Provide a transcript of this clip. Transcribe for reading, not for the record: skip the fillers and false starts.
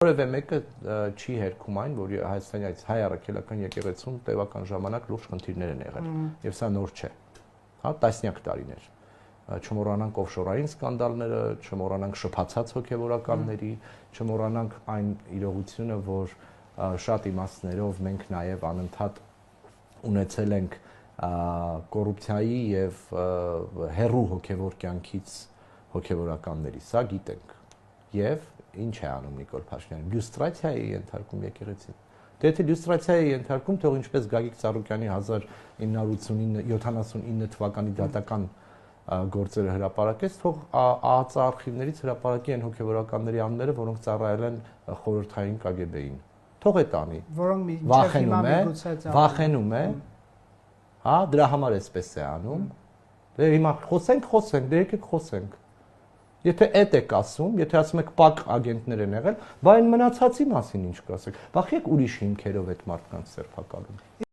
Որևէ մեկը չի հերքում այն, որ Հայաստանի այս հայ առաքելական եկեղեցում տևական ժամանակ լուրջ խնդիրներ են եղել, եւ սա նոր չէ, հա, տասնյակ տարիներ։ Չմոռանանք օֆշորային սկանդալները, չմոռանանք շփացած հոգեվորականների, չմոռանանք այն իրողությունը, որ շատ իմաստներով մենք նաեւ անընդհատ ունեցել ենք կոռուպցիայի եւ հերրու հոգեվոր կյանքից հոգեվորականների, սա գիտենք։ Եվ ինչ է անում Նիկոլ Փաշինյանը, լյուստրացիա է ենթարկում եկեղեցին։ Դե եթե լյուստրացիա է ենթարկում, թող ինչպես Գագիկ Ծառուկյանի 1979 թվականի դատական գործերը հրապարակեց, թող ԱԱԾ արխիվներից հրապարակի են հոգեվորականների անունները, որոնք ծառայել են խորհրդային KGB-ին։ Թող է տանի։ Որոնք վախենում է, հա, դրա համար էսպես է անում։ Դե հիմա խոսենք, դե եկեք խոսենք։ Եթե էդ եք ասում, եթե ասում եք պակ ագենտներ են եղել, բա այն մնացածի մասին ինչ կասեք։ Բախեք ուրիշ հիմքերով այդ մարդկանց սերբակալում։